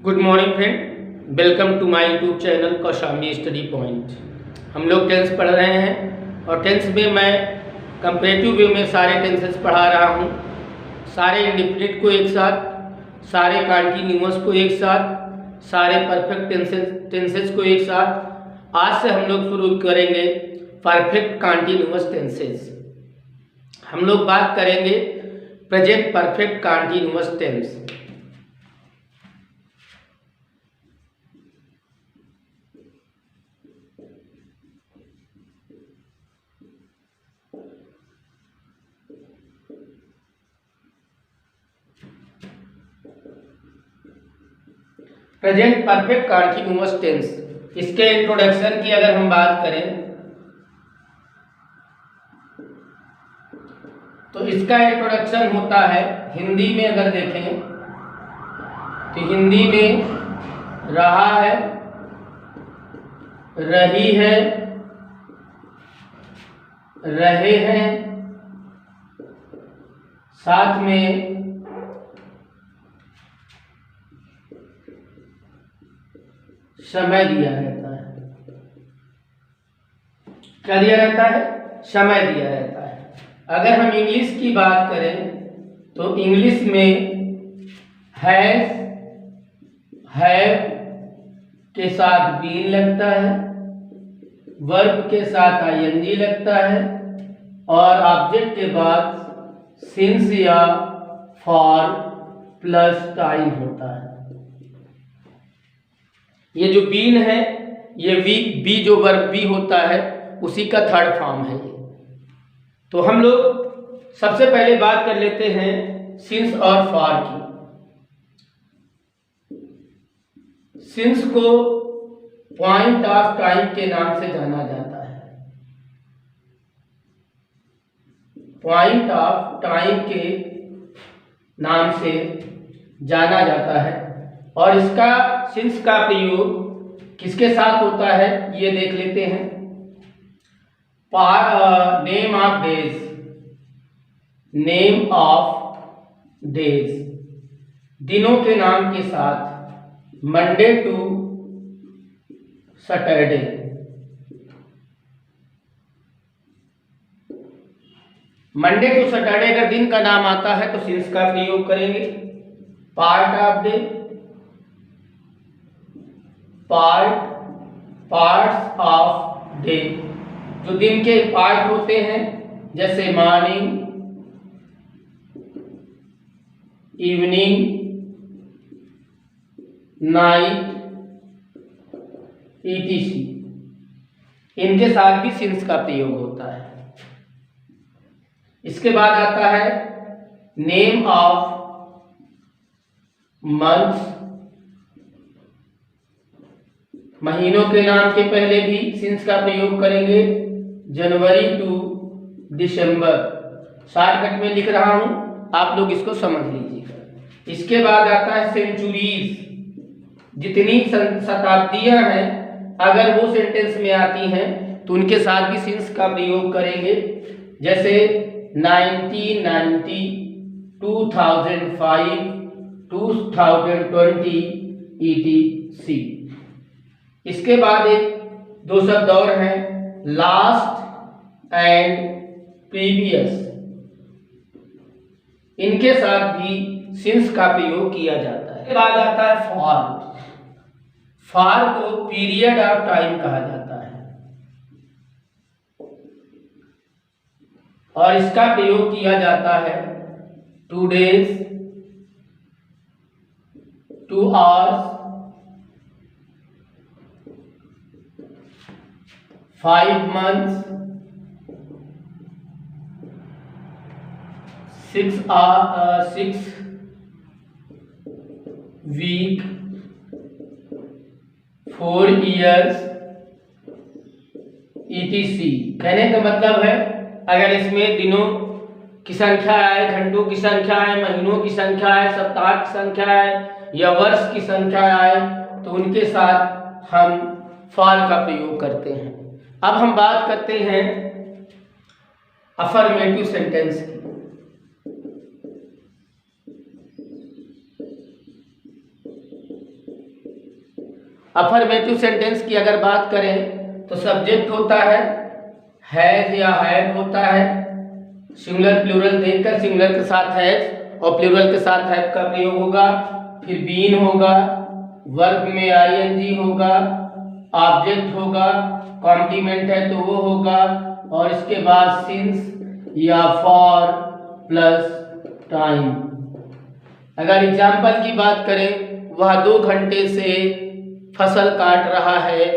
Good morning friend, welcome to my YouTube channel Kaushambi study point. हम लोग tense पढ़ रहे हैं और टेंस में मैं कंपेरेटिव वे में सारे टेंसेस पढ़ा रहा हूँ। सारे इंडिफिनिट को एक साथ, सारे कंटीन्यूअस को एक साथ, सारे परफेक्ट टेंसेस को एक साथ। आज से हम लोग शुरू करेंगे परफेक्ट कंटीन्यूअस टेंसेस। हम लोग बात करेंगे present perfect continuous tense. Present perfect continuous tense, इसके इंट्रोडक्शन की अगर हम बात करें तो इसका इंट्रोडक्शन होता है, हिंदी में अगर देखें तो हिंदी में रहा है, रही है, रहे हैं, साथ में समय दिया रहता है। क्या दिया रहता है? समय दिया रहता है। अगर हम इंग्लिश की बात करें तो इंग्लिश में हैज, हैव के साथ बीन लगता है, वर्ब के साथ आईएनजी लगता है और ऑब्जेक्ट के बाद सिंस या फॉर प्लस टाइम होता है। ये जो बीन है, ये बी जो वर्ब बी होता है उसी का थर्ड फॉर्म है ये। तो हम लोग सबसे पहले बात कर लेते हैं सिंस और फॉर की। सिंस को पॉइंट ऑफ टाइम के नाम से जाना जाता है। पॉइंट ऑफ टाइम के नाम से जाना जाता है और इसका सिंस का प्रयोग किसके साथ होता है ये देख लेते हैं। Name of days, name of days, दिनों के नाम के साथ Monday to Saturday. Monday to Saturday अगर दिन का नाम आता है तो सिंस का प्रयोग करेंगे। Part of day, parts of day, जो दिन के पार्ट होते हैं जैसे मॉर्निंग, इवनिंग, नाइट, ईटीसी, इनके साथ भी सिंस का प्रयोग होता है। इसके बाद आता है नेम ऑफ मंथ्स, महीनों के नाम के पहले भी सिंस का प्रयोग करेंगे। जनवरी टू दिसंबर, शॉर्टकट में लिख रहा हूं, आप लोग इसको समझ लीजिएगा। इसके बाद आता है सेंचुरीज, जितनी शताब्दियां हैं अगर वो सेंटेंस में आती हैं तो उनके साथ भी सिंस का प्रयोग करेंगे। जैसे 1990, 2005, 2020, ETC। इसके बाद एक दो शब्द और हैं, लास्ट एंड प्रीवियस, इनके साथ भी सिंस का प्रयोग किया जाता है। इसके बाद आता है फॉर। फॉर को पीरियड ऑफ टाइम कहा जाता है और इसका प्रयोग किया जाता है 2 days, 2 hours, 5 months, 6 week, 4 years, ETC। कहने का मतलब है अगर इसमें दिनों की संख्या आए, घंटों की संख्या आए, महीनों की संख्या आए, सप्ताह की संख्या आए या वर्ष की संख्या आए तो उनके साथ हम फॉर का प्रयोग करते हैं। अब हम बात करते हैं अफर्मेटिव सेंटेंस की। अफर्मेटिव सेंटेंस की अगर बात करें तो सब्जेक्ट होता है हैज या हैव होता है, सिंगुलर प्लूरल देखकर सिंगुलर के साथ हैज और प्लूरल के साथ हैव का प्रयोग होगा। फिर बीन होगा, वर्ब में आईएनजी होगा, ऑब्जेक्ट होगा, कॉम्प्लीमेंट है तो वो होगा, और इसके बाद सिंस या फॉर प्लस टाइम। अगर एग्जाम्पल की बात करें, वह 2 घंटे से फसल काट रहा है।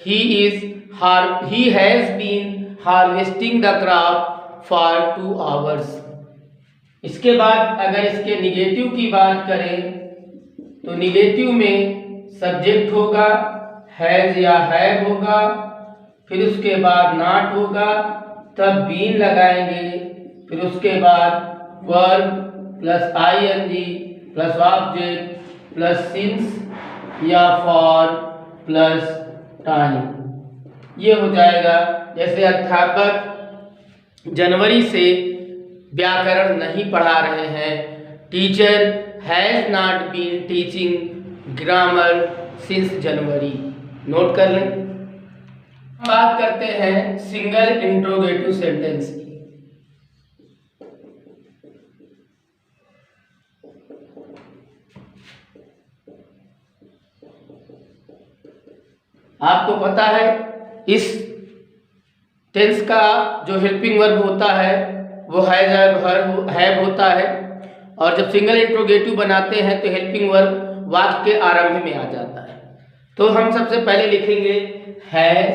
he has been harvesting the crop for 2 hours। इसके बाद अगर इसके निगेटिव की बात करें तो निगेटिव में सब्जेक्ट होगा, हैज या हैव होगा, फिर उसके बाद नॉट होगा, तब बीन लगाएंगे, फिर उसके बाद verb plus ING plus object plus since या फॉर प्लस टाइम। ये हो जाएगा। जैसे अध्यापक जनवरी से व्याकरण नहीं पढ़ा रहे हैं, teacher has not been teaching grammar since January. Note कर लें। बात करते हैं सिंगल इंट्रोगेटिव सेंटेंस की। आपको पता है इस टेंस का जो हेल्पिंग वर्ब होता है वो हैव होता है, और जब सिंगल इंट्रोगेटिव बनाते हैं तो हेल्पिंग वर्ब वाक्य के आरंभ में आ जाता है। तो हम सबसे पहले लिखेंगे हैज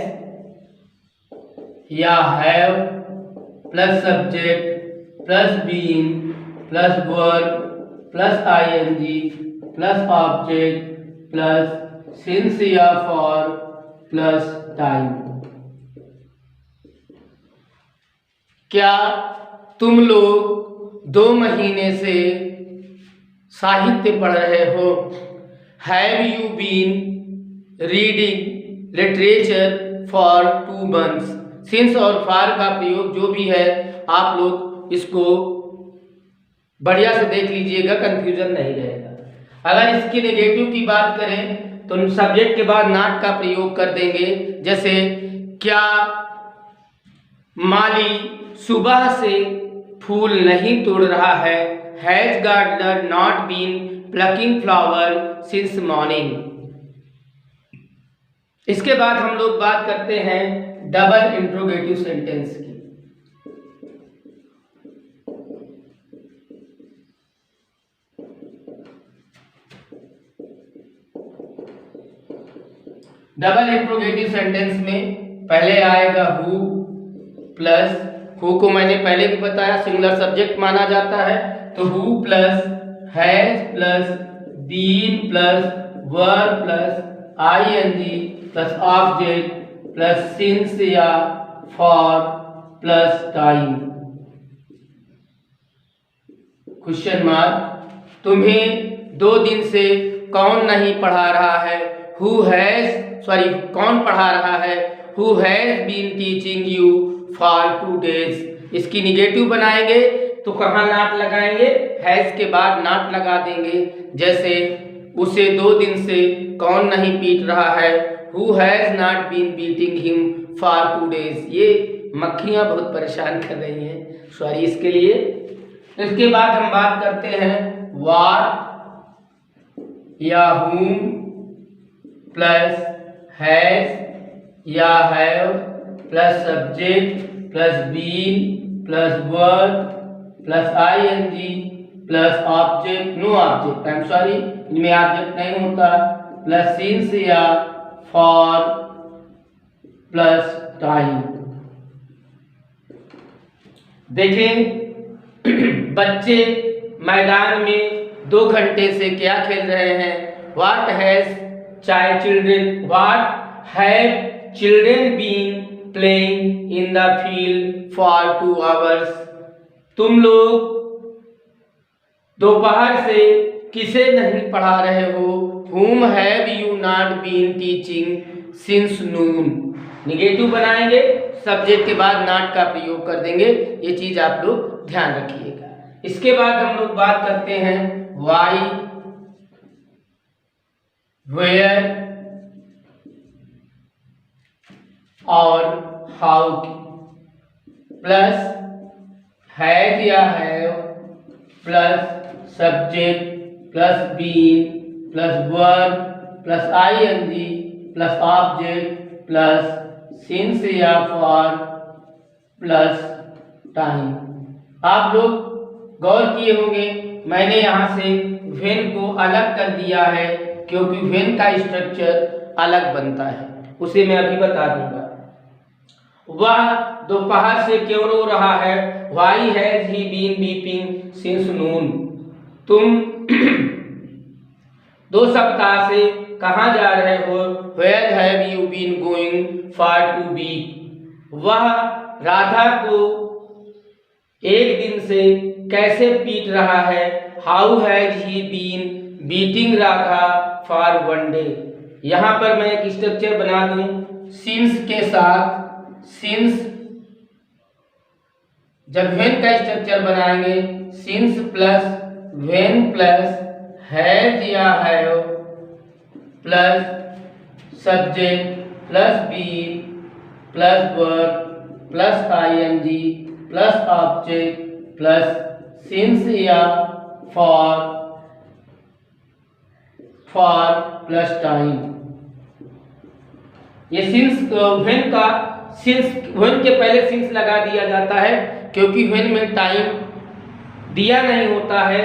या have plus subject plus been plus verb plus ING plus object plus since या फॉर प्लस टाइम। क्या तुम लोग 2 महीने से साहित्य पढ़ रहे हो? Have you been reading literature for 2 months? Since और फॉर का प्रयोग जो भी है आप लोग इसको बढ़िया से देख लीजिएगा, कंफ्यूजन नहीं रहेगा। अगर इसकी नेगेटिव की बात करें तो सब्जेक्ट के बाद नॉट का प्रयोग कर देंगे। जैसे क्या माली सुबह से फूल नहीं तोड़ रहा है? Has gardener not been plucking flower since morning? इसके बाद हम लोग बात करते हैं डबल इंट्रोगेटिव सेंटेंस की। डबल इंट्रोगेटिव सेंटेंस में पहले आएगा हु प्लस, हु को मैंने पहले भी बताया सिंगुलर सब्जेक्ट माना जाता है, तो who plus has plus been plus verb plus ING plus object plus since या for plus time. Question mark. तुम्हें 2 दिन से कौन नहीं पढ़ा रहा है? कौन पढ़ा रहा है? Who has been teaching you for 2 days? इसकी निगेटिव बनाएंगे तो कहाँ नॉट लगाएंगे? हैज के बाद नॉट लगा देंगे। जैसे उसे 2 दिन से कौन नहीं पीट रहा है? Who has not been beating him for 2 days? ये मक्खियाँ बहुत परेशान कर रही हैं, सॉरी इसके लिए। इसके बाद हम बात करते हैं व्हाट या whom प्लस हैज या have plus subject plus been plus verb plus ING plus object, no object, I am sorry इनमें ऑब्जेक्ट नहीं होता, प्लस सिंस या फॉर प्लस टाइम। देखें बच्चे मैदान में 2 घंटे से क्या खेल रहे हैं? What has children been playing in the field for 2 hours? तुम लोग दोपहर से किसे नहीं पढ़ा रहे हो? Whom have you not been teaching since noon? Negative बनाएंगे, सब्जेक्ट के बाद नॉट का प्रयोग कर देंगे। ये चीज आप लोग ध्यान रखिएगा। इसके बाद हम लोग बात करते हैं व्हाई, वेयर और हाउ की, प्लस हैज या have plus subject plus been plus verb plus ING plus object plus since या फॉर प्लस टाइम। आप लोग गौर किए होंगे मैंने यहाँ से व्हेन को अलग कर दिया है क्योंकि व्हेन का स्ट्रक्चर अलग बनता है, उसे मैं अभी बता दूंगा। वह दोपहर से क्यों रो रहा है, why has he been weeping since noon. तुम 2 सप्ताह से कहाँ जा रहे हो, where have you been going for 2 week. वह राधा को एक दिन से कैसे पीट रहा है, how has he been beating Radha for 1 day. यहाँ पर मैं एक स्ट्रक्चर बना दूं सिंस के साथ। सिंस जब व्हेन का स्ट्रक्चर बनाएंगे since plus when plus has या have plus subject plus been plus verb plus ING plus object plus since या फॉर प्लस टाइम। ये सिंस व्हेन का सिंस व्हेन के पहले सिंस लगा दिया जाता है क्योंकि व्हेन में टाइम दिया नहीं होता है,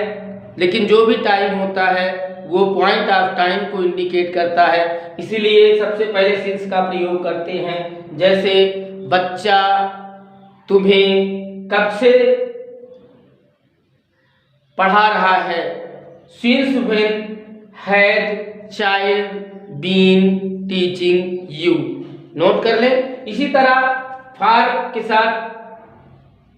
लेकिन जो भी टाइम होता है वो पॉइंट ऑफ टाइम को इंडिकेट करता है, इसीलिए सबसे पहले सिंस का प्रयोग करते हैं। जैसे बच्चा तुम्हें कब से पढ़ा रहा है, since when had child been teaching you. Note कर ले। इसी तरह फॉर के साथ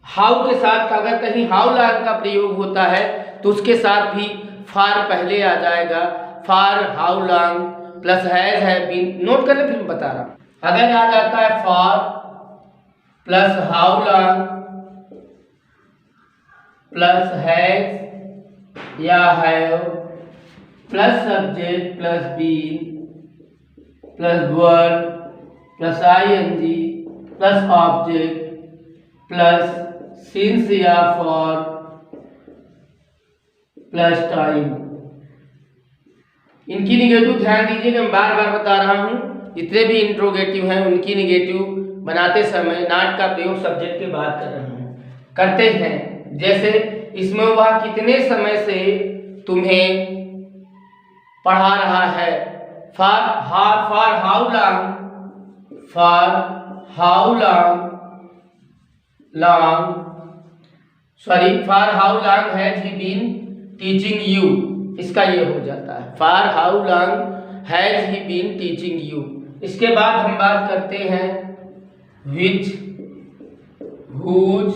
हाउ के साथ अगर कहीं हाउ लॉन्ग का प्रयोग होता है तो उसके साथ भी फॉर पहले आ जाएगा, for how long plus has have been. Note कर ले, फिर मैं बता रहा हूं। अगर आ जाता है for plus how long plus has या have plus subject plus been plus verb plus ING plus object plus since या फॉर प्लस टाइम। इनकी निगेटिव ध्यान दीजिएगा, मैं बार बार बता रहा हूं। जितने भी इंट्रोगेटिव हैं उनकी निगेटिव बनाते समय नॉट का प्रयोग सब्जेक्ट के बाद करते हैं। जैसे इसमें वह कितने समय से तुम्हें पढ़ा रहा है, for how long for how long has he been teaching you. इसका ये हो जाता है for how long has he been teaching you. इसके बाद हम बात करते हैं which, whose,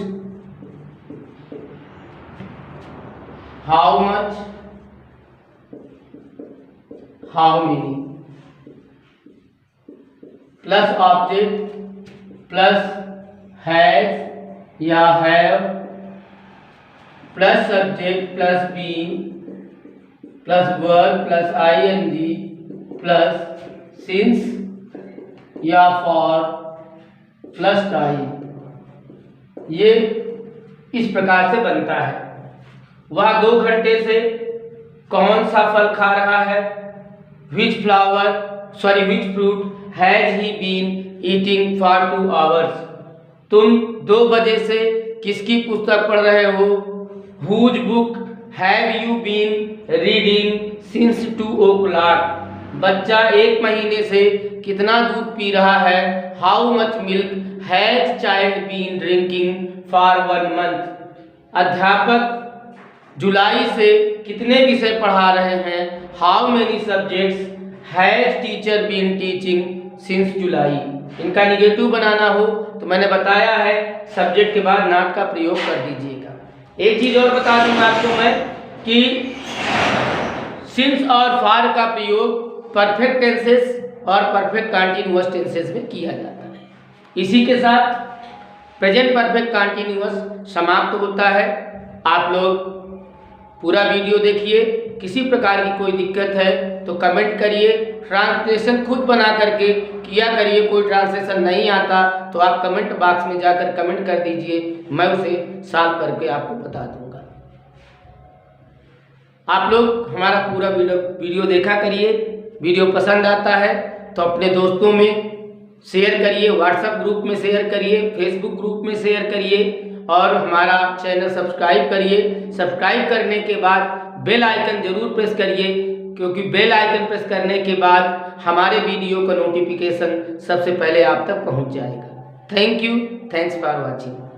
how much, how many plus object plus has या have plus subject plus been plus verb plus ING plus since या फॉर प्लस टाइम। ये इस प्रकार से बनता है। वह 2 घंटे से कौन सा फल खा रहा है, which fruit has he been eating for 2 hours. तुम 2 बजे से किसकी पुस्तक पढ़ रहे हो, whose book have you been reading since 2 o'clock। बच्चा 1 महीने से कितना दूध पी रहा है, how much milk has child been drinking for 1 month। अध्यापक जुलाई से कितने विषय पढ़ा रहे हैं, how many subjects has teacher been teaching since July. इनका निगेटिव बनाना हो तो मैंने बताया है सब्जेक्ट के बाद नॉट का प्रयोग कर दीजिएगा। एक चीज और बता दूंगा आपको मैं कि सिंस और फॉर का प्रयोग परफेक्ट टेंसेस और परफेक्ट कंटीन्यूअस टेंसेस में किया जाता है। इसी के साथ प्रेजेंट परफेक्ट कंटीन्यूअस समाप्त होता है। आप लोग पूरा वीडियो देखिए, किसी प्रकार की कोई दिक्कत है तो कमेंट करिए। ट्रांसलेशन खुद बना करके किया करिए। कोई ट्रांसलेशन नहीं आता तो आप कमेंट बॉक्स में जाकर कमेंट कर दीजिए, मैं उसे सॉल्व करके आपको बता दूंगा। आप लोग हमारा पूरा वीडियो देखा करिए। वीडियो पसंद आता है तो अपने दोस्तों में शेयर करिए, व्हाट्सएप ग्रुप में शेयर करिए, फेसबुक ग्रुप में शेयर करिए और हमारा चैनल सब्सक्राइब करिए। सब्सक्राइब करने के बाद बेल आइकन जरूर प्रेस करिए, क्योंकि बेल आइकन प्रेस करने के बाद हमारे वीडियो का नोटिफिकेशन सबसे पहले आप तक पहुंच जाएगा। Thank you, thanks for watching.